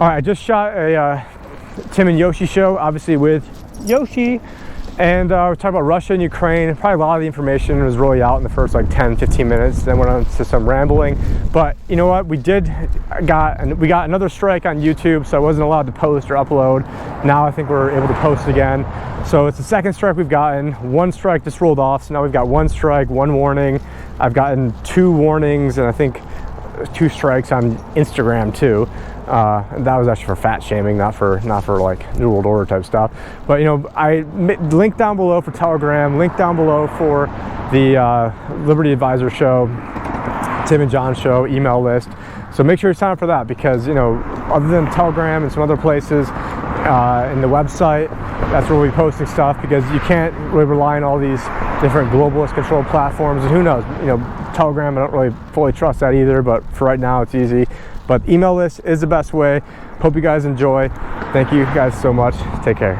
All right, I just shot a Tim and Yoshi show, obviously with Yoshi, and we talked about Russia and Ukraine. Probably a lot of the information was really out in the first like 10-15 minutes, then went on to some rambling. But you know what, we got another strike on YouTube, so I wasn't allowed to post or upload. Now I think we're able to post again. So it's the second strike we've gotten. One strike just rolled off, so now we've got one strike, one warning. I've gotten 2 warnings, and I think 2 strikes on Instagram too. And that was actually for fat shaming, not for like New World Order type stuff. But you know, I link down below for Telegram, link down below for the Liberty Advisor show, Tim and John show email list. So make sure you sign up for that, because you know, other than Telegram and some other places, in the website, that's where we'll be posting stuff, because you can't really rely on all these different globalist controlled platforms. And who knows, you know, Telegram, I don't really fully trust that either, but for right now it's easy. But email list is the best way. Hope you guys enjoy. Thank you guys so much. Take care.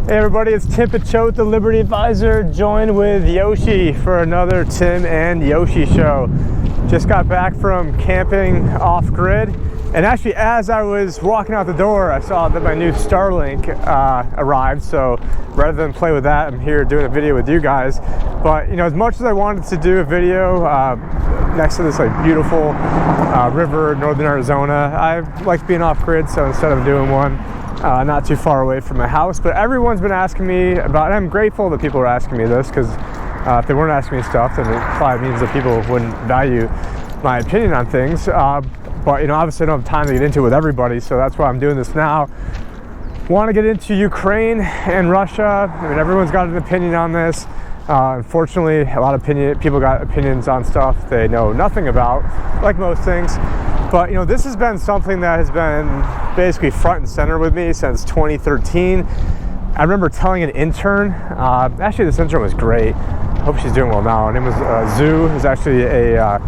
Hey everybody, it's Tim Picciott, the Liberty Advisor, joined with Yoshi for another Tim and Yoshi show. Just got back from camping off grid, and actually as I was walking out the door, I saw that my new Starlink arrived. So rather than play with that, I'm here doing a video with you guys. But you know, as much as I wanted to do a video next to this like beautiful river in northern Arizona, I like being off grid, so instead of doing one not too far away from my house. But everyone's been asking me about, and I'm grateful that people are asking me this, because if they weren't asking me stuff, then it probably means that people wouldn't value my opinion on things. But you know, obviously I don't have time to get into it with everybody, so that's why I'm doing this now. Want to get into Ukraine and Russia. I mean, everyone's got an opinion on this. Unfortunately, a lot of people got opinions on stuff they know nothing about, like most things. But you know, this has been something that has been basically front and center with me since 2013. I remember telling an intern, actually this intern was great. I hope she's doing well now. Her name was Zhu, who's actually a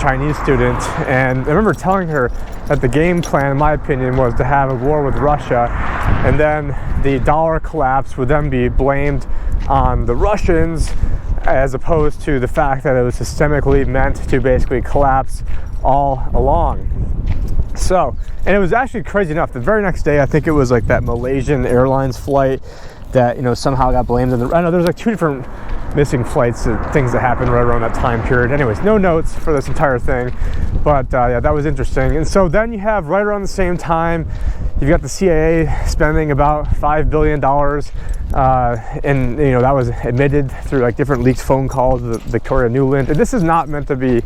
Chinese student. And I remember telling her that the game plan, in my opinion, was to have a war with Russia, and then the dollar collapse would then be blamed on the Russians, as opposed to the fact that it was systemically meant to basically collapse all along. So, and it was actually crazy enough, the very next day, I think it was like that Malaysian Airlines flight that, you know, somehow got blamed. I know there's like 2 different missing flights, things that happened right around that time period. Anyways, no notes for this entire thing, but yeah, that was interesting. And so then you have right around the same time, you've got the CIA spending about $5 billion, and you know, that was admitted through like different leaked phone calls with Victoria Nuland. And this is not meant to be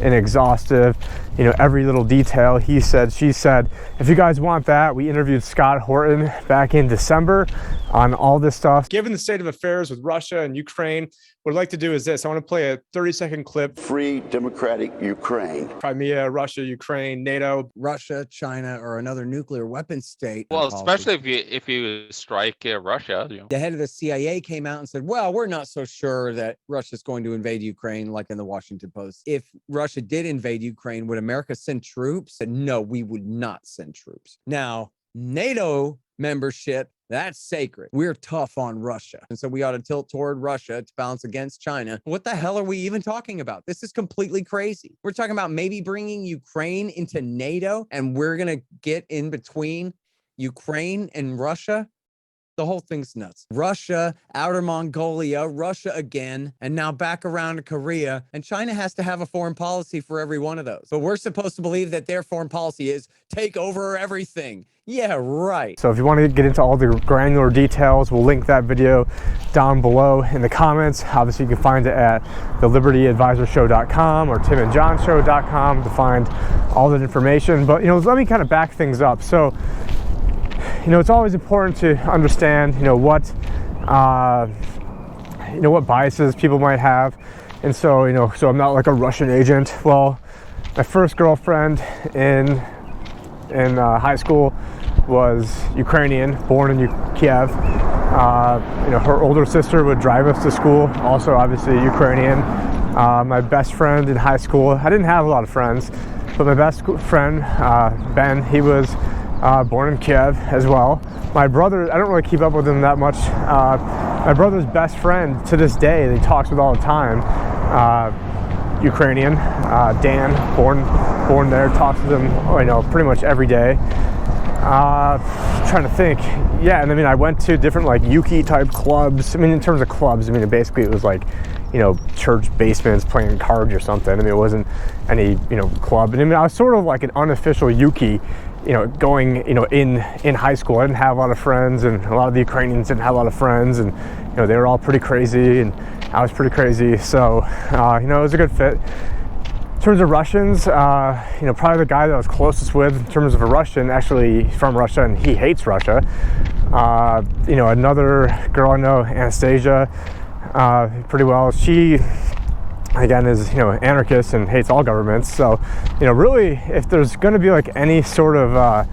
an exhaustive, you know, every little detail, he said, she said. If you guys want that, we interviewed Scott Horton back in December on all this stuff. Given the state of affairs with Russia and Ukraine, what I'd like to do is this. I want to play a 30-second clip. Free democratic Ukraine. Crimea, Russia, Ukraine, NATO. Russia, China, or another nuclear weapon state. Well, especially if you strike Russia. You know. The head of the CIA came out and said, well, we're not so sure that Russia's going to invade Ukraine, like in the Washington Post. If Russia did invade Ukraine, would America send troops? And no, we would not send troops. Now, NATO membership, that's sacred. We're tough on Russia. And so we ought to tilt toward Russia to balance against China. What the hell are we even talking about? This is completely crazy. We're talking about maybe bringing Ukraine into NATO, and we're going to get in between Ukraine and Russia. The whole thing's nuts. Russia, Outer Mongolia, Russia again, and now back around to Korea. And China has to have a foreign policy for every one of those. But we're supposed to believe that their foreign policy is take over everything. Yeah, right. So if you want to get into all the granular details, we'll link that video down below in the comments. Obviously, you can find it at the LibertyAdvisorshow.com or timandjohnshow.com to find all that information. But, you know, let me kind of back things up. So, you know, it's always important to understand, you know, what biases people might have. And so, you know, so I'm not like a Russian agent. Well, my first girlfriend in high school was Ukrainian, born in Kiev. You know, her older sister would drive us to school, also obviously Ukrainian. My best friend in high school, I didn't have a lot of friends, but my best friend, Ben, he was born in Kiev as well. My brother, I don't really keep up with him that much. My brother's best friend to this day, that he talks with all the time, Ukrainian, Dan, born born there, talk to them, you know, pretty much every day. Trying to think. Yeah, and I mean, I went to different like Yuki type clubs. I mean, in terms of clubs, I mean, basically it was like, you know, church basements playing cards or something. I mean, it wasn't any, you know, club. And I mean, I was sort of like an unofficial Yuki, you know, going, you know, in high school. I didn't have a lot of friends, and a lot of the Ukrainians didn't have a lot of friends, and, you know, they were all pretty crazy, and I was pretty crazy. So, you know, it was a good fit. In terms of Russians, you know, probably the guy that I was closest with in terms of a Russian, actually from Russia, and he hates Russia. You know, another girl I know, Anastasia, pretty well. She, again, is, you know, anarchist and hates all governments. So, you know, really, if there's going to be like any sort of,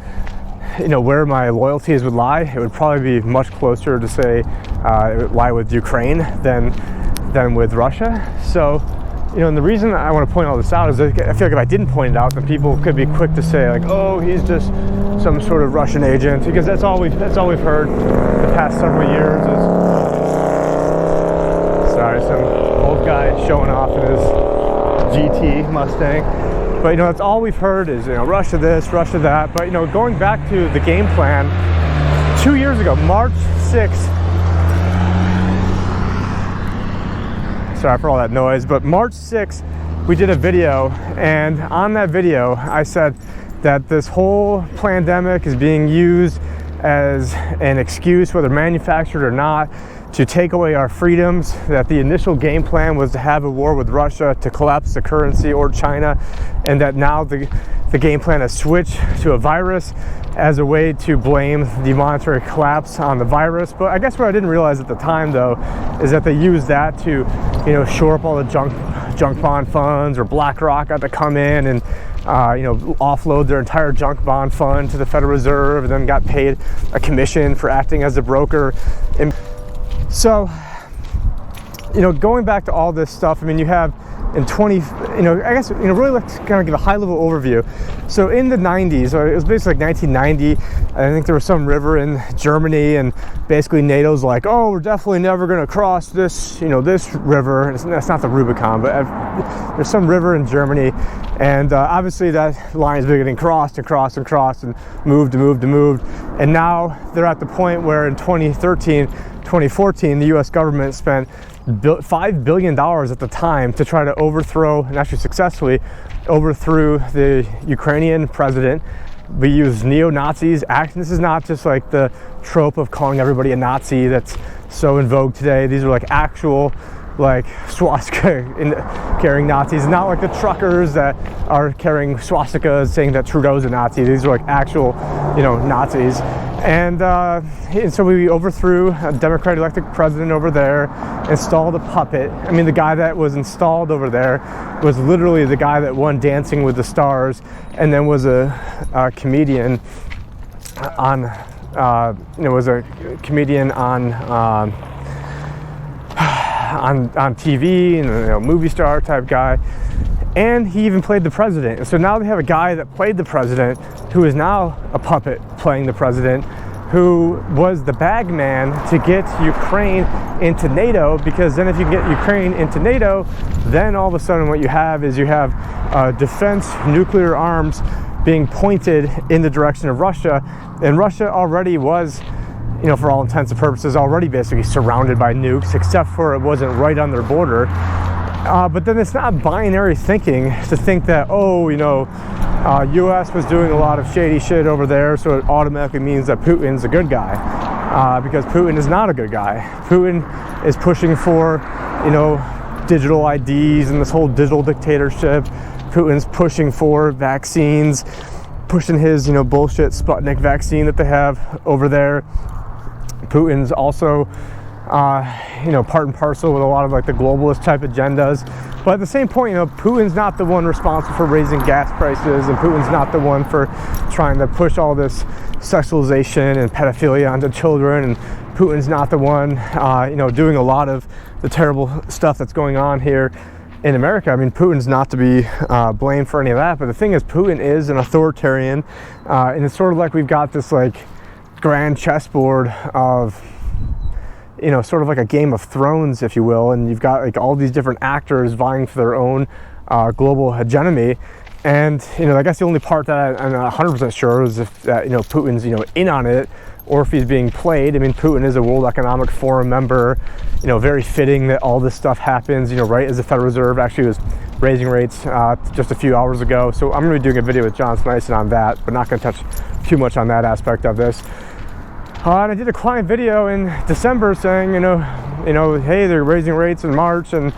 you know, where my loyalties would lie, it would probably be much closer to say it would lie with Ukraine than with Russia. So, you know, and the reason I want to point all this out is that I feel like if I didn't point it out, then people could be quick to say like, oh, he's just some sort of Russian agent, because that's all we've heard the past several years is, sorry, some old guy showing off in his GT Mustang. But, you know, that's all we've heard is, you know, Russia this, Russia that. But, you know, going back to the game plan, 2 years ago, March 6th, sorry for all that noise, but March 6th, we did a video, and on that video, I said that this whole pandemic is being used as an excuse, whether manufactured or not, to take away our freedoms, that the initial game plan was to have a war with Russia, to collapse the currency, or China, and that now the game plan has switched to a virus as a way to blame the monetary collapse on the virus. But I guess what I didn't realize at the time, though, is that they used that to, you know, shore up all the junk bond funds, or BlackRock got to come in and you know, offload their entire junk bond fund to the Federal Reserve, and then got paid a commission for acting as a broker. And so, you know, going back to all this stuff, I mean, you have in I guess, you know, really let's kind of give a high level overview. So in the 90s, or it was basically like 1990, I think there was some river in Germany, and basically NATO's like, oh, we're definitely never going to cross this, you know, this river. That's not the Rubicon, but there's some river in Germany, and obviously that line has been getting crossed and crossed and crossed, and moved and moved and moved, and now they're at the point where in 2014, the U.S. government spent $5 billion at the time to try to overthrow, and actually successfully overthrew, the Ukrainian president. We use neo-Nazis. This is not just like the trope of calling everybody a Nazi that's so in vogue today. These are like actual, like, swastika carrying Nazis, not like the truckers that are carrying swastikas saying that Trudeau's a Nazi. These are like actual, you know, Nazis. And so we overthrew a Democratic elected president over there, installed a puppet. I mean, the guy that was installed over there was literally the guy that won Dancing with the Stars, and then was a comedian on, you know, was a comedian on TV, and, you know, movie star type guy. And he even played the president. And so now they have a guy that played the president, who is now a puppet playing the president, who was the bag man to get Ukraine into NATO, because then if you get Ukraine into NATO, then all of a sudden what you have is you have defense nuclear arms being pointed in the direction of Russia. And Russia already was, you know, for all intents and purposes, already basically surrounded by nukes, except for it wasn't right on their border. But then it's not binary thinking to think that, oh, you know, US was doing a lot of shady shit over there, so it automatically means that Putin's a good guy, because Putin is not a good guy. Putin is pushing for, you know, digital IDs and this whole digital dictatorship. Putin's pushing for vaccines, pushing his, you know, bullshit Sputnik vaccine that they have over there. Putin's also you know, part and parcel with a lot of like the globalist type agendas. But at the same point, you know, Putin's not the one responsible for raising gas prices, and Putin's not the one for trying to push all this sexualization and pedophilia onto children, and Putin's not the one, you know, doing a lot of the terrible stuff that's going on here in America. I mean, Putin's not to be blamed for any of that, but the thing is, Putin is an authoritarian, and it's sort of like we've got this like grand chessboard of, you know, sort of like a Game of Thrones, if you will, and you've got like all these different actors vying for their own global hegemony. And, you know, I guess the only part that I'm not 100% sure is if, you know, Putin's, you know, in on it, or if he's being played. I mean, Putin is a World Economic Forum member, you know, very fitting that all this stuff happens, you know, right as the Federal Reserve actually was raising rates just a few hours ago. So I'm going to be doing a video with John Snyson on that, but not going to touch too much on that aspect of this. And I did a client video in December saying, you know, hey, they're raising rates in March, and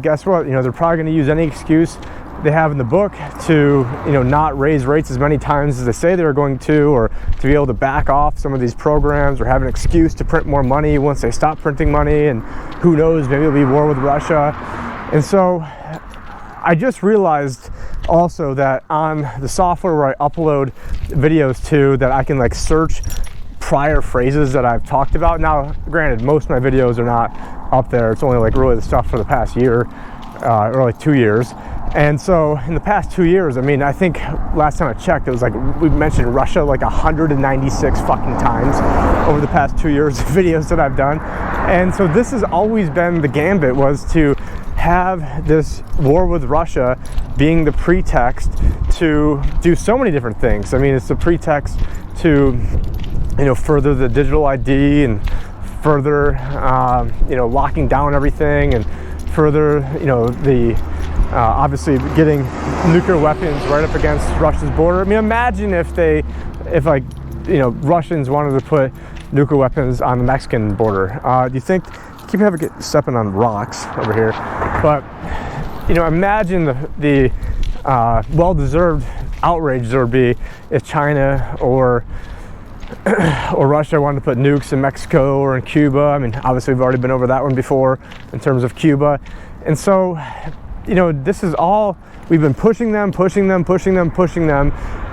guess what? You know, they're probably going to use any excuse they have in the book to, you know, not raise rates as many times as they say they're going to, or to be able to back off some of these programs, or have an excuse to print more money once they stop printing money, and who knows, maybe it'll be war with Russia. And so I just realized also that on the software where I upload videos to, that I can like search prior phrases that I've talked about. Now, granted, most of my videos are not up there. It's only like really the stuff for the past year, or like 2 years. And so in the past 2 years, I mean, I think last time I checked, it was like we mentioned Russia like 196 fucking times over the past 2 years of videos that I've done. And so this has always been the gambit, was to have this war with Russia being the pretext to do so many different things. I mean, it's the pretext to, you know, further the digital ID, and further, you know, locking down everything, and further, you know, the obviously getting nuclear weapons right up against Russia's border. I mean, imagine if like, you know, Russians wanted to put nuclear weapons on the Mexican border. Do you think, keep stepping on rocks over here, but, you know, imagine the well-deserved outrage there would be if China or Russia wanted to put nukes in Mexico or in Cuba. I mean, obviously we've already been over that one before in terms of Cuba. And so, you know, this is all, we've been pushing them,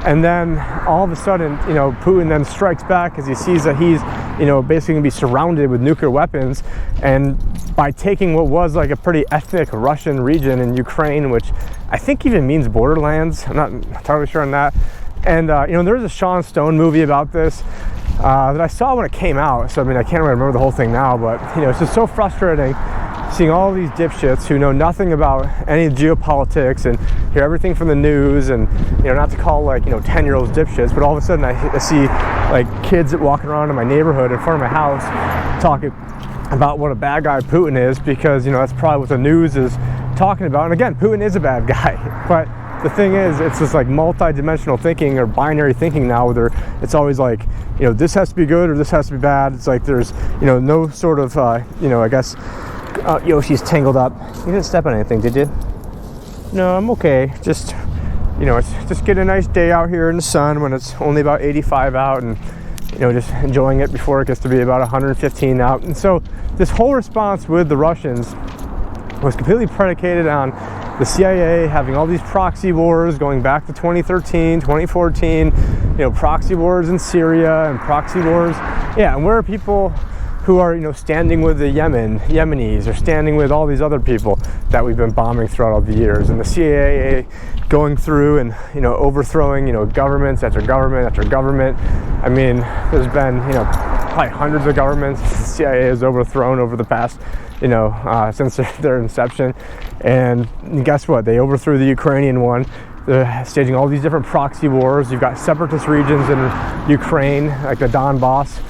and then all of a sudden, you know, Putin then strikes back as he sees that he's, you know, basically gonna be surrounded with nuclear weapons. And by taking what was like a pretty ethnic Russian region in Ukraine, which I think even means borderlands, I'm not entirely sure on that. And, you know, there's a Sean Stone movie about this that I saw when it came out. So, I mean, I can't really remember the whole thing now, but, you know, it's just so frustrating seeing all these dipshits who know nothing about any geopolitics and hear everything from the news, and, you know, not to call, like, you know, 10-year-olds dipshits, but all of a sudden I see, like, kids walking around in my neighborhood in front of my house talking about what a bad guy Putin is, because, you know, that's probably what the news is talking about. And again, Putin is a bad guy, but the thing is, it's just like multi-dimensional thinking, or binary thinking now, where it's always like, you know, this has to be good or this has to be bad. It's like there's, you know, no sort of, you know, I guess, Yoshi's tangled up. You didn't step on anything, did you? No, I'm okay. Just, you know, it's just get a nice day out here in the sun when it's only about 85 out, and, you know, just enjoying it before it gets to be about 115 out. And so this whole response with the Russians was completely predicated on the CIA having all these proxy wars going back to 2013, 2014, you know, proxy wars in Syria and proxy wars. Yeah, and where are people who are, you know, standing with the Yemenis, or standing with all these other people that we've been bombing throughout all the years, and the CIA going through and, you know, overthrowing, you know, governments after government after government. I mean, there's been, you know, probably hundreds of governments the CIA has overthrown over the past, you know, since their inception. And guess what? They overthrew the Ukrainian one. They're staging all these different proxy wars. You've got separatist regions in Ukraine, like the Donbass,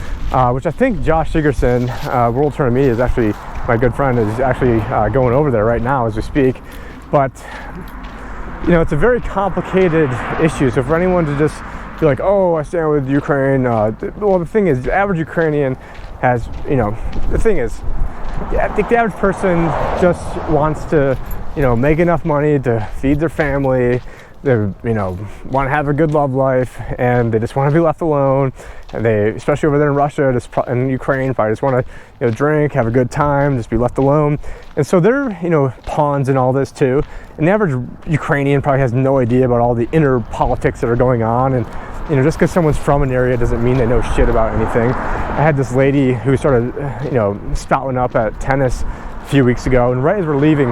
which I think Josh Sigurdsson, World Tournament Media, is actually my good friend, is actually going over there right now as we speak. But, you know, it's a very complicated issue. So for anyone to just be like, oh, I stand with Ukraine, well, the thing is, the average Ukrainian has, you know, the thing is, I think the average person just wants to, you know, make enough money to feed their family. They, you know, want to have a good love life, and they just want to be left alone. And they, especially over there in Russia, in Ukraine, probably just want to, you know, drink, have a good time, just be left alone. And so they're, you know, pawns in all this too. And the average Ukrainian probably has no idea about all the inner politics that are going on. And, you know, just because someone's from an area doesn't mean they know shit about anything. I had this lady who started, you know, spouting up at tennis a few weeks ago, and right as we're leaving,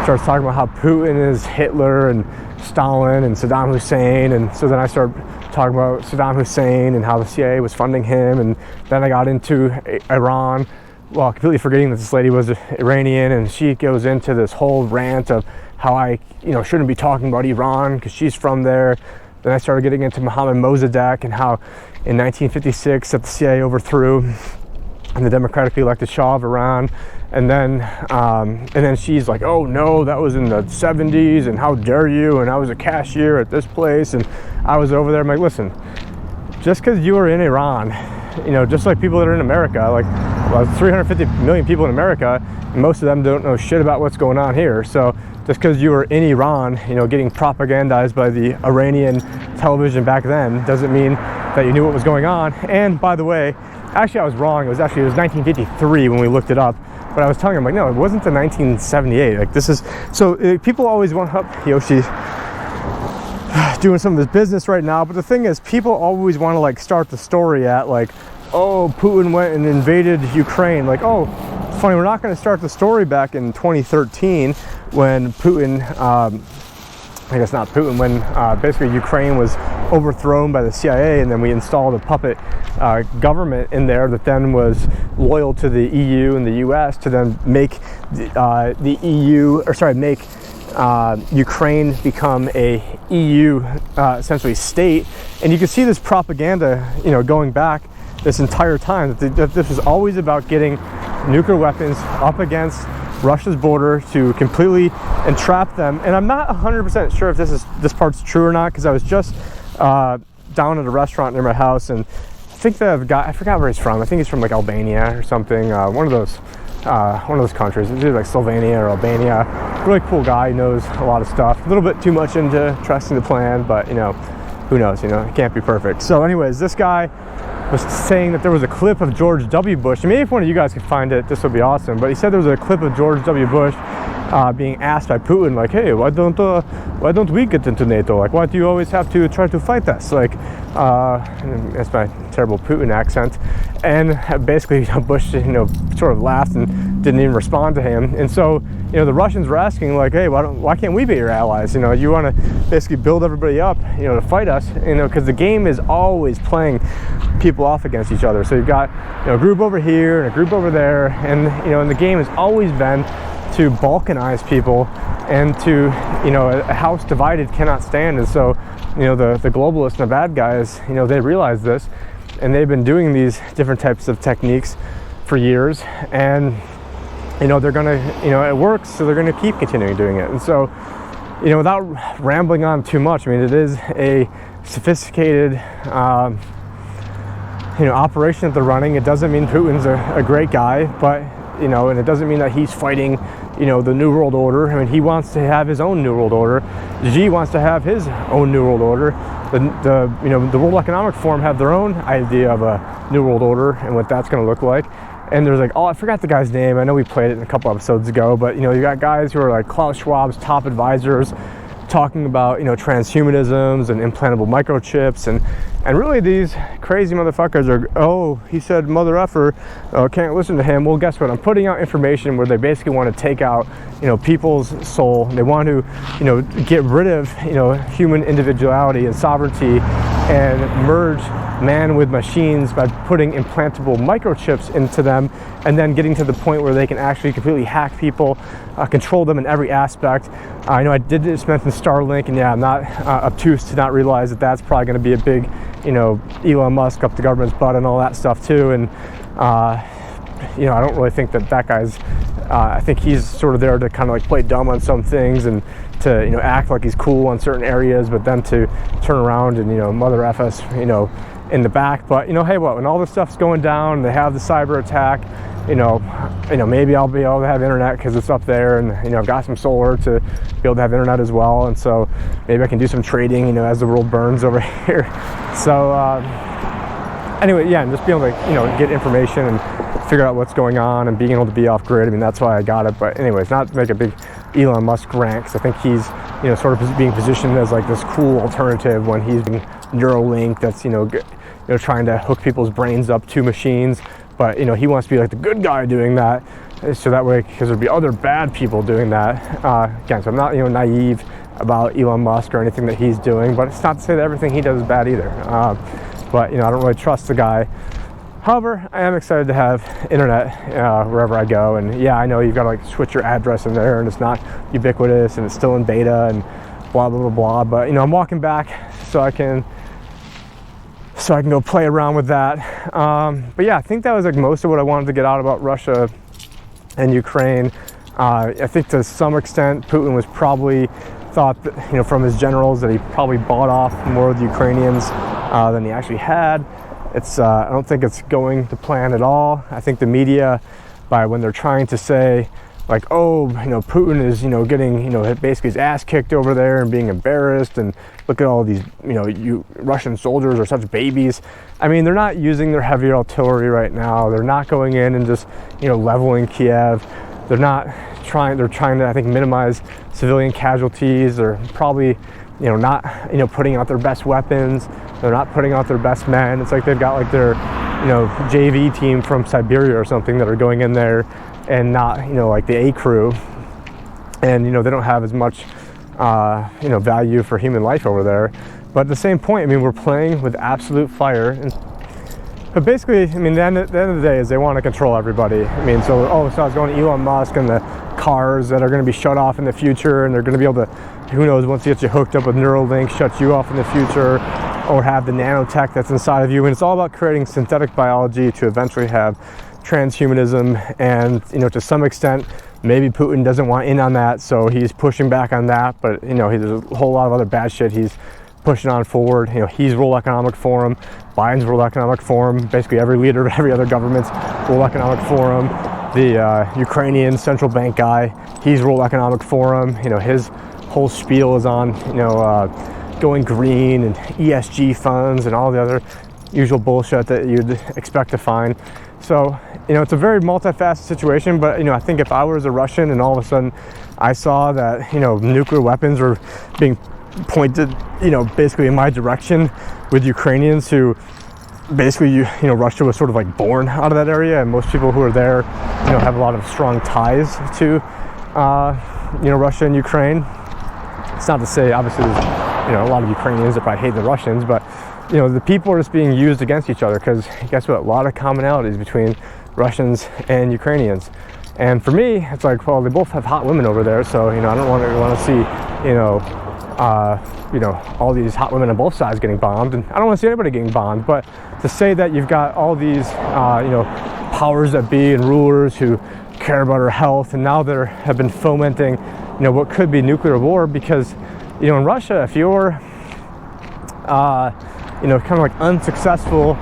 starts talking about how Putin is Hitler and Stalin and Saddam Hussein. And so then I started talking about Saddam Hussein and how the CIA was funding him, and then I got into Iran, well, completely forgetting that this lady was Iranian, and she goes into this whole rant of how I, shouldn't be talking about Iran because she's from there. Then I started getting into Mohammad Mossadegh and how in 1956 that the CIA overthrew and the democratically elected Shah of Iran. And then she's like, oh no, that was in the 70s and how dare you, and I was a cashier at this place and I was over there. I'm like, listen, just because you were in Iran, just like people that are in America, like 350 million people in America, most of them don't know shit about what's going on here. So just because you were in Iran, getting propagandized by the Iranian television back then doesn't mean that you knew what was going on. And by the way, actually I was wrong. It was 1953 when we looked it up. But I was telling him, like, no, it wasn't the 1978. Like, this is, so people always want up Yoshi doing some of his business right now. But the thing is, people always want to like start the story at like, oh, Putin went and invaded Ukraine. Like, oh, it's funny, we're not going to start the story back in 2013 when Putin, I guess not Putin, when basically Ukraine was overthrown by the CIA, and then we installed a puppet government in there that then was loyal to the EU and the US to then make the EU, or sorry, make Ukraine become a EU essentially state. And you can see this propaganda, going back this entire time, that this was always about getting nuclear weapons up against Russia's border to completely entrap them. And I'm not 100% sure if this part's true or not, because I was just down at a restaurant near my house, and I think I forgot where he's from. I think he's from like Albania or something. One of those countries. It's either like Slovenia or Albania. Really cool guy. He knows a lot of stuff. A little bit too much into trusting the plan, but who knows? It can't be perfect. So, anyways, this guy was saying that there was a clip of George W. Bush. And maybe if one of you guys could find it, this would be awesome. But he said there was a clip of George W. Bush being asked by Putin, like, hey, why don't we get into NATO? Like, why do you always have to try to fight us? Like, that's my terrible Putin accent. And basically, Bush, sort of laughed and didn't even respond to him. And so, the Russians were asking, like, hey, why can't we be your allies? You want to basically build everybody up, to fight us, because the game is always playing people off against each other. So you've got, a group over here and a group over there, and and the game has always been to balkanize people and to, a house divided cannot stand. And so, the globalists and the bad guys, they realize this, and they've been doing these different types of techniques for years, and they're gonna, it works, so they're gonna keep continuing doing it. And so, without rambling on too much, I mean, it is a sophisticated operation that they're running. It doesn't mean Putin's a great guy, but and it doesn't mean that he's fighting the New World Order. I mean, he wants to have his own New World Order. Xi wants to have his own New World Order. The World Economic Forum have their own idea of a New World Order and what that's going to look like. And there's like, I forgot the guy's name. I know we played it a couple episodes ago, but you got guys who are like Klaus Schwab's top advisors talking about transhumanisms and implantable microchips, and really these crazy motherfuckers are, he said mother effer, can't listen to him. Well, guess what? I'm putting out information where they basically want to take out people's soul. They want to get rid of human individuality and sovereignty and merge man with machines by putting implantable microchips into them, and then getting to the point where they can actually completely hack people, control them in every aspect. I know I did just mention Starlink, and yeah, I'm not obtuse to not realize that that's probably going to be a big, Elon Musk up the government's butt and all that stuff too. And I don't really think that guy's. I think he's sort of there to kind of like play dumb on some things and to act like he's cool on certain areas, but then to turn around and mother F us in the back. But hey, when all this stuff's going down, they have the cyber attack. Maybe I'll be able to have internet because it's up there, and I've got some solar to be able to have internet as well, and so maybe I can do some trading as the world burns over here. So anyway, yeah, and just being able to get information and figure out what's going on and being able to be off grid. I mean, that's why I got it. But anyways, not to make a big Elon Musk rant, because I think he's sort of being positioned as like this cool alternative when he's being Neuralink that's trying to hook people's brains up to machines. But he wants to be like the good guy doing that, so that way, because there'd be other bad people doing that. Again, so I'm not naive about Elon Musk or anything that he's doing, but it's not to say that everything he does is bad either. But I don't really trust the guy However, I am excited to have internet wherever I go, and yeah, I know you've got to like switch your address in there, and it's not ubiquitous, and it's still in beta, and blah blah blah blah. But you know, I'm walking back so I can go play around with that. But yeah, I think that was like most of what I wanted to get out about Russia and Ukraine. I think to some extent Putin was probably thought that, you know, from his generals, that he probably bought off more of the Ukrainians than he actually had. I don't think it's going to plan at all. I think the media, when they're trying to say like, oh, you know, Putin is, you know, getting, you know, basically his ass kicked over there and being embarrassed, and look at all these, you know, Russian soldiers are such babies. I mean, they're not using their heavy artillery right now. They're not going in and just, you know, leveling Kiev. They're trying to, I think, minimize civilian casualties. They're probably, you know, not, you know, putting out their best weapons. They're not putting out their best men. It's like they've got like their, you know, JV team from Siberia or something that are going in there, and not, you know, like the A crew. And, you know, they don't have as much, you know, value for human life over there. But at the same point, I mean, we're playing with absolute fire. But basically, I mean, the end of the day is they want to control everybody. I mean, so I was going to Elon Musk and the cars that are going to be shut off in the future, and they're going to be able to, who knows, once he gets you hooked up with Neuralink, shut you off in the future, or have the nanotech that's inside of you. And it's all about creating synthetic biology to eventually have transhumanism. And, you know, to some extent, maybe Putin doesn't want in on that, so he's pushing back on that. But, you know, there's a whole lot of other bad shit he's pushing on forward. You know, he's World Economic Forum, Biden's World Economic Forum, basically every leader of every other government's World Economic Forum. The Ukrainian central bank guy, he's World Economic Forum. You know, his whole spiel is on, you know, going green and ESG funds and all the other usual bullshit that you'd expect to find. So, you know, it's a very multifaceted situation. But, you know, I think if I was a Russian and all of a sudden I saw that, you know, nuclear weapons were being pointed, you know, basically in my direction with Ukrainians who basically, you know, Russia was sort of like born out of that area, and most people who are there, you know, have a lot of strong ties to, you know, Russia and Ukraine. It's not to say, obviously, there's, you know, a lot of Ukrainians that probably hate the Russians, but, you know, the people are just being used against each other, because guess what? A lot of commonalities between Russians and Ukrainians. And for me, it's like, well, they both have hot women over there, so, you know, I don't want to see, you know, all these hot women on both sides getting bombed, and I don't want to see anybody getting bombed. But to say that you've got all these, you know, powers that be and rulers who care about our health, and now they have been fomenting, you know, what could be nuclear war, because, you know, in Russia, if you're, you know, kind of like unsuccessful,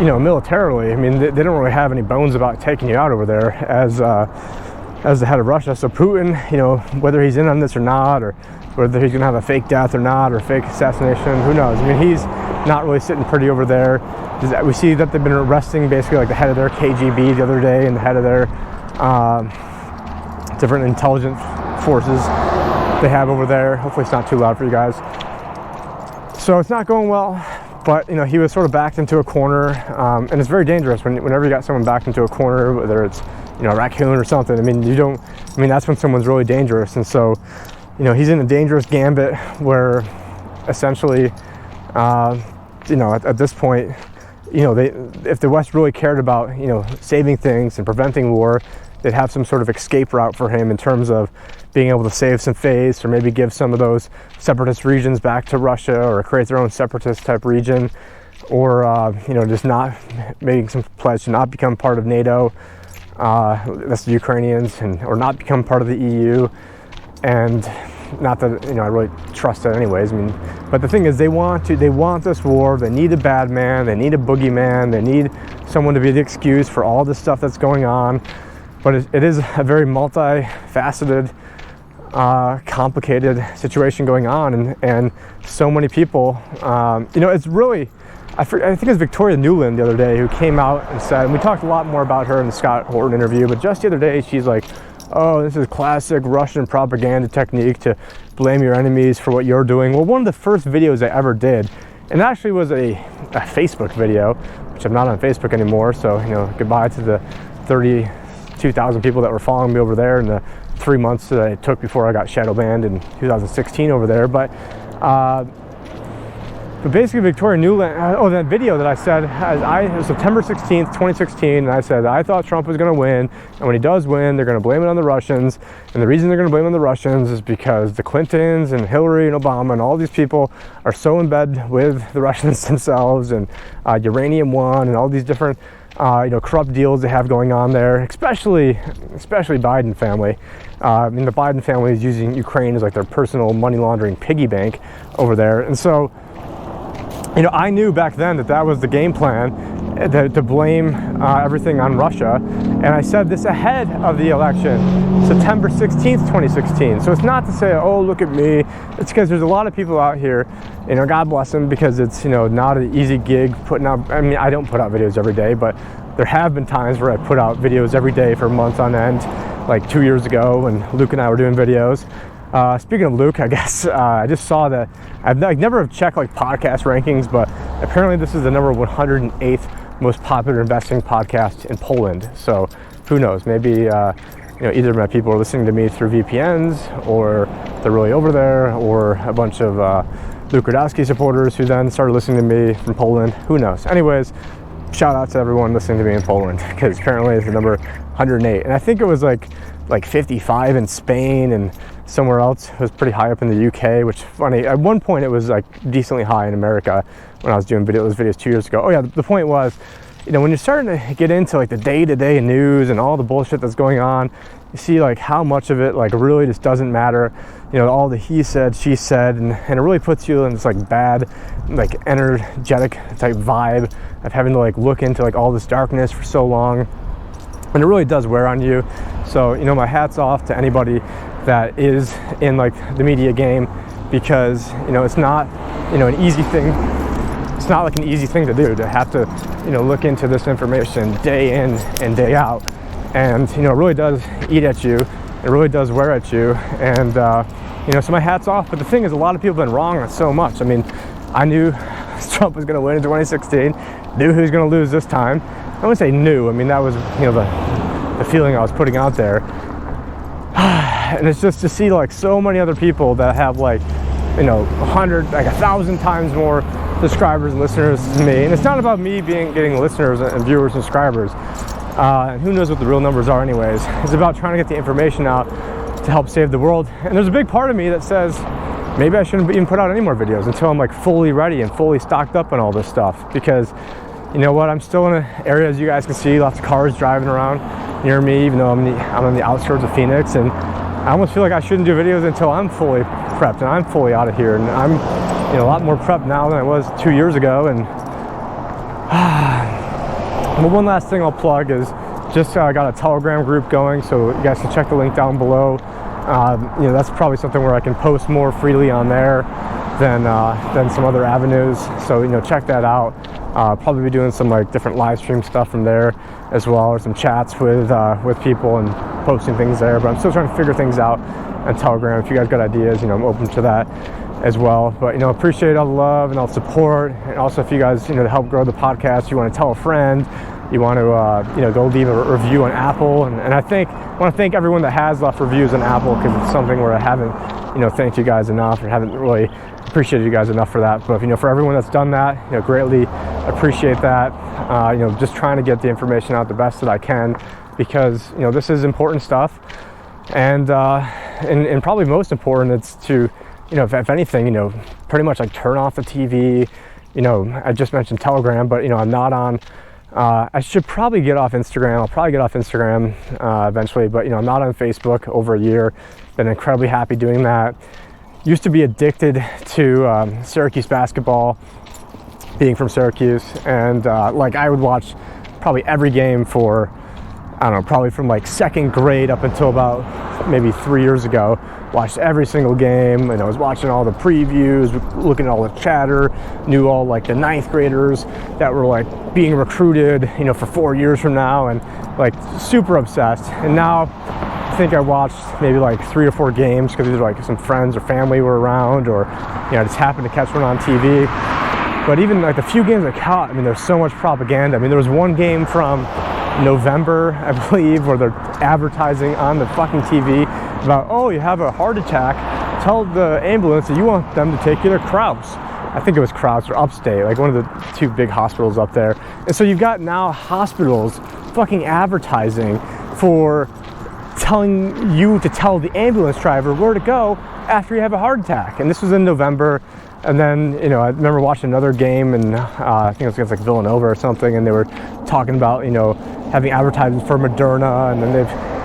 you know, militarily, I mean, they don't really have any bones about taking you out over there as the head of Russia. So Putin, you know, whether he's in on this or not, or whether he's going to have a fake death or not, or fake assassination, who knows? I mean, he's not really sitting pretty over there. We see that they've been arresting basically like the head of their KGB the other day, and the head of their different intelligence forces they have over there. Hopefully it's not too loud for you guys. So it's not going well, but, you know, he was sort of backed into a corner, and it's very dangerous whenever you got someone backed into a corner, whether it's, you know, a raccoon or something. I mean, that's when someone's really dangerous. And so, you know, he's in a dangerous gambit where essentially, you know, at this point, you know, if the West really cared about, you know, saving things and preventing war, they'd have some sort of escape route for him in terms of being able to save some face, or maybe give some of those separatist regions back to Russia, or create their own separatist type region, or, you know, just not making some pledge to not become part of NATO. That's the Ukrainians, or not become part of the EU. And not that, you know, I really trust it anyways. I mean, but the thing is, they want this war. They need a bad man. They need a boogeyman. They need someone to be the excuse for all this stuff that's going on. But it is a very multifaceted, complicated situation going on, and so many people. You know, it's really. I think it was Victoria Nuland the other day who came out and said, and we talked a lot more about her in the Scott Horton interview, but just the other day she's like, oh, this is classic Russian propaganda technique to blame your enemies for what you're doing. Well, one of the first videos I ever did, and actually was a Facebook video, which I'm not on Facebook anymore, so, you know, goodbye to the 32,000 people that were following me over there in the 3 months that it took before I got shadow banned in 2016 over there. But But basically, Victoria Nuland, that video that I said, it was September 16th, 2016, and I said I thought Trump was going to win, and when he does win, they're going to blame it on the Russians. And the reason they're going to blame it on the Russians is because the Clintons and Hillary and Obama and all these people are so in bed with the Russians themselves, and Uranium One and all these different corrupt deals they have going on there, especially Biden family. I mean, the Biden family is using Ukraine as like their personal money laundering piggy bank over there. And so, I knew back then that was the game plan, to blame everything on Russia. And I said this ahead of the election, September 16th, 2016. So it's not to say, oh, look at me. It's because there's a lot of people out here, God bless them, because it's, not an easy gig putting out. I mean, I don't put out videos every day, but there have been times where I put out videos every day for months on end, like 2 years ago when Luke and I were doing videos. Speaking of Luke, I guess I just saw that I never have checked like podcast rankings, but apparently this is the number 108th most popular investing podcast in Poland. So who knows? Maybe either my people are listening to me through VPNs, or they're really over there, or a bunch of Luke Radowski supporters who then started listening to me from Poland. Who knows? Anyways, shout out to everyone listening to me in Poland, because currently it's the number 108, and I think it was like 55 in Spain, and somewhere else it was pretty high up in the UK, which is funny. At one point it was like decently high in America when I was doing those videos 2 years ago. Oh yeah, the point was, when you're starting to get into like the day-to-day news and all the bullshit that's going on, you see like how much of it like really just doesn't matter. All the he said, she said, and it really puts you in this like bad, like energetic type vibe of having to like look into like all this darkness for so long. And it really does wear on you. So, my hat's off to anybody that is in like the media game, because, it's not, an easy thing. It's not like an easy thing to do, to have to, look into this information day in and day out. And, it really does eat at you. It really does wear at you. And, so my hat's off. But the thing is, a lot of people have been wrong on so much. I mean, I knew Trump was going to win in 2016, knew he was going to lose this time. I wouldn't say new. I mean, that was, the feeling I was putting out there. And it's just to see like so many other people that have like, 100, like 1,000 times more subscribers and listeners than me. And it's not about me getting listeners and viewers and subscribers. And who knows what the real numbers are anyways. It's about trying to get the information out to help save the world. And there's a big part of me that says, maybe I shouldn't even put out any more videos until I'm like fully ready and fully stocked up on all this stuff. Because you know what, I'm still in an area, as you guys can see, lots of cars driving around near me, even though I'm on the outskirts of Phoenix, and I almost feel like I shouldn't do videos until I'm fully prepped and I'm fully out of here. And I'm a lot more prepped now than I was 2 years ago. And well, one last thing I'll plug is just got a Telegram group going, so you guys can check the link down below. That's probably something where I can post more freely on there than some other avenues. So check that out. Probably be doing some like different live stream stuff from there as well, or some chats with people and posting things there. But I'm still trying to figure things out on Telegram. If you guys got ideas, I'm open to that as well. But appreciate all the love and all the support. And also, if you guys to help grow the podcast, you want to tell a friend, you want to go leave a review on Apple. And I want to thank everyone that has left reviews on Apple, because it's something where I haven't thanked you guys enough, or haven't really appreciated you guys enough for that. But for everyone that's done that, greatly appreciate that. Just trying to get the information out the best that I can, because this is important stuff. And probably most important, it's to if anything, pretty much like turn off the TV. I just mentioned Telegram, but I'm not on. I should probably get off Instagram. I'll probably get off Instagram eventually, but I'm not on Facebook over a year. Been incredibly happy doing that. Used to be addicted to Syracuse basketball, being from Syracuse, and like I would watch probably every game for, I don't know, probably from like second grade up until about maybe 3 years ago. Watched every single game, and I was watching all the previews, looking at all the chatter, knew all like the 9th graders that were like being recruited, for 4 years from now, and like super obsessed. And now I think I watched maybe like 3 or 4 games because either like some friends or family were around, or I just happened to catch one on TV. But even like the few games I caught, I mean, there's so much propaganda. I mean, there was one game from November, I believe, where they're advertising on the fucking TV about, oh, you have a heart attack, tell the ambulance that you want them to take you to Kraus. I think it was Krauts or Upstate, like one of the 2 big hospitals up there. And so you've got now hospitals fucking advertising for telling you to tell the ambulance driver where to go after you have a heart attack. And this was in November. And then, you know, I remember watching another game, and I think it was against like Villanova or something, and they were talking about, you know, having advertisements for Moderna. And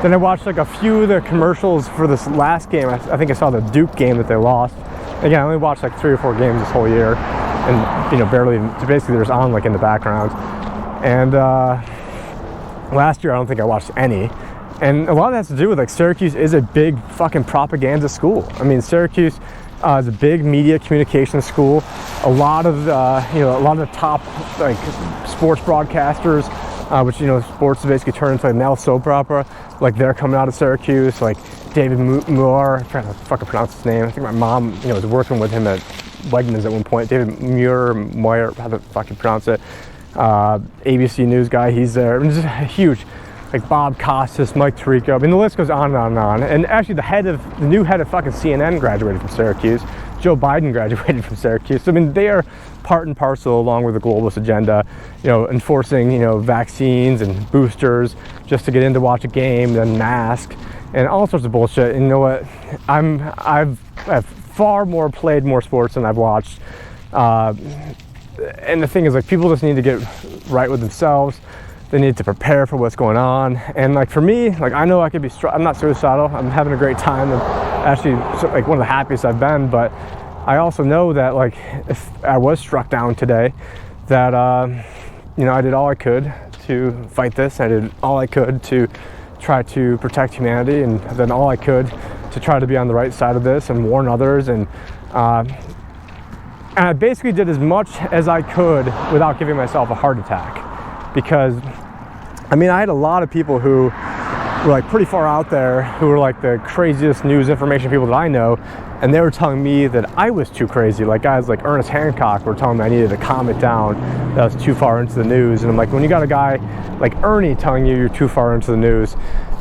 then I watched like a few of the commercials for this last game. I think I saw the Duke game that they lost. Again, I only watched like 3 or 4 games this whole year, and, you know, barely, basically there's on like in the background. And last year I don't think I watched any. And a lot of that has to do with like Syracuse is a big fucking propaganda school. I mean, Syracuse is a big media communications school. A lot of you know, a lot of the top like sports broadcasters, which, you know, sports is basically turned into a now soap opera. Like they're coming out of Syracuse. Like David Muir, I'm trying to fucking pronounce his name. I think my mom, you know, was working with him at Wegmans at one point. David Muir, how to fucking pronounce it. ABC News guy, he's there. I mean, just huge. Like Bob Costas, Mike Tirico. I mean, the list goes on and on and on. And actually, the new head of fucking CNN graduated from Syracuse. Joe Biden graduated from Syracuse. So, I mean, they are part and parcel, along with the globalist agenda, you know, enforcing, you know, vaccines and boosters just to get in to watch a game, then mask, and all sorts of bullshit. And you know what? I've played more sports than I've watched. And the thing is, like, people just need to get right with themselves. They need to prepare for what's going on. And like for me, like I know I could be, I'm not suicidal. I'm having a great time. I'm actually like one of the happiest I've been. But I also know that like if I was struck down today, that you know, I did all I could to fight this. I did all I could to try to protect humanity, and then all I could to try to be on the right side of this and warn others. And I basically did as much as I could without giving myself a heart attack. Because, I mean, I had a lot of people who were like pretty far out there, who were like the craziest news information people that I know, and they were telling me that I was too crazy. Like guys like Ernest Hancock were telling me I needed to calm it down, that I was too far into the news. And I'm like, when you got a guy like Ernie telling you you're too far into the news,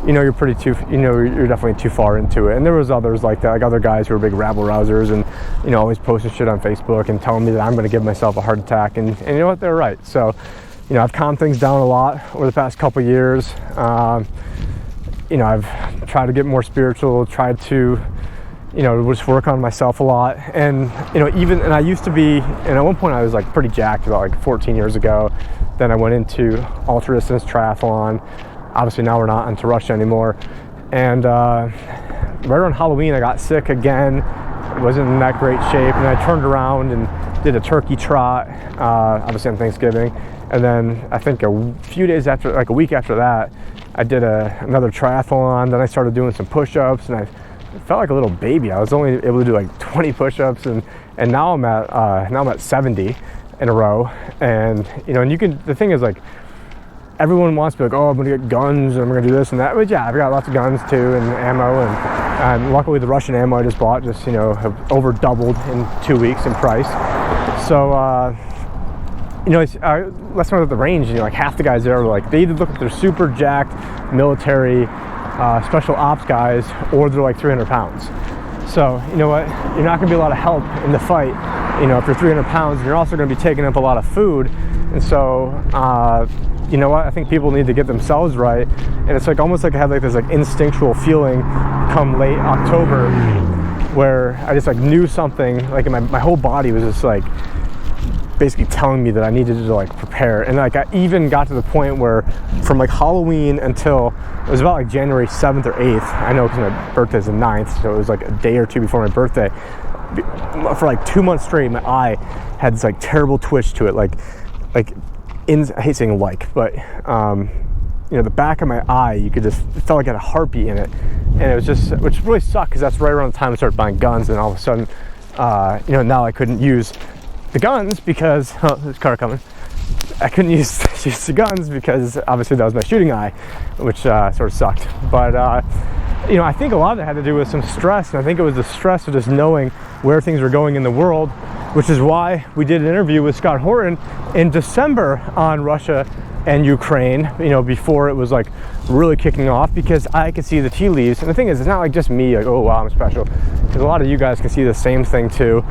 you know, you're definitely too far into it. And there was others like that, like other guys who were big rabble rousers and, you know, always posting shit on Facebook and telling me that I'm going to give myself a heart attack. And you know what, they're right. So, you know, I've calmed things down a lot over the past couple of years. You know, I've tried to get more spiritual, tried to, you know, just work on myself a lot. And, you know, and I used to be, and at one point I was like pretty jacked about like 14 years ago. Then I went into ultra distance triathlon. Obviously now we're not into Russia anymore. And right around Halloween I got sick again. I wasn't in that great shape. And I turned around and did a turkey trot, obviously on Thanksgiving. And then I think a few days after, like a week after that, I did another triathlon. Then I started doing some push-ups, and I felt like a little baby. I was only able to do like 20 push-ups, and now I'm at 70 in a row. And you know, and the thing is, like, everyone wants to be like, oh, I'm gonna get guns and I'm gonna do this and that. But yeah, I've got lots of guns too, and ammo, and luckily the Russian ammo I just bought just, you know, have over doubled in 2 weeks in price. So you know, let's talk about the range. You know, like half the guys there are like, they either look like they're super jacked military special ops guys, or they're like 300 pounds. So you know what, you're not gonna be a lot of help in the fight, you know, if you're 300 pounds, and you're also gonna be taking up a lot of food. And so you know what, I think people need to get themselves right. And it's like almost like I had like this like instinctual feeling come late October where I just like knew something, like in my whole body was just like basically telling me that I needed to like prepare. And like I even got to the point where from like Halloween until it was about like January 7th or 8th, I know because my birthday's the 9th, so it was like a day or two before my birthday, for like 2 months straight my eye had this like terrible twitch to it, like I hate saying like, but you know, the back of my eye, you could just, it felt like it had a heartbeat in it. And it was just, which really sucked, because that's right around the time I started buying guns, and all of a sudden you know, now I couldn't use the guns because, oh, there's a car coming. I couldn't use the guns because obviously that was my shooting eye, which sort of sucked. But you know, I think a lot of it had to do with some stress, and I think it was the stress of just knowing where things were going in the world, which is why we did an interview with Scott Horton in December on Russia and Ukraine, you know, before it was like really kicking off, because I could see the tea leaves. And the thing is, it's not like just me, like, oh wow, I'm special, because a lot of you guys can see the same thing too.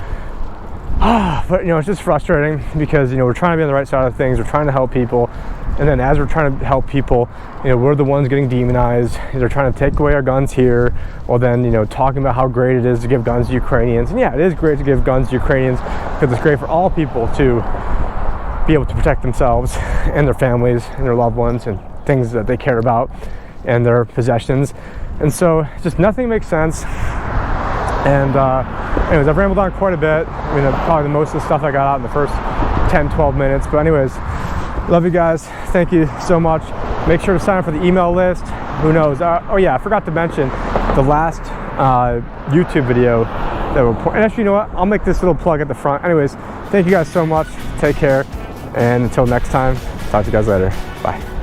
But you know, it's just frustrating because, you know, we're trying to be on the right side of things. We're trying to help people, and then as we're trying to help people, you know, we're the ones getting demonized. They're trying to take away our guns here, well then, you know, talking about how great it is to give guns to Ukrainians. And yeah, it is great to give guns to Ukrainians because it's great for all people to be able to protect themselves and their families and their loved ones and things that they care about and their possessions. And so just nothing makes sense. And anyways, I've rambled on quite a bit. I mean, probably most of the stuff I got out in the first 10-12 minutes. But anyways, love you guys. Thank you so much. Make sure to sign up for the email list. Who knows? Oh yeah, I forgot to mention the last YouTube video that will, and actually, you know what? I'll make this little plug at the front. Anyways, thank you guys so much. Take care. And until next time, talk to you guys later. Bye.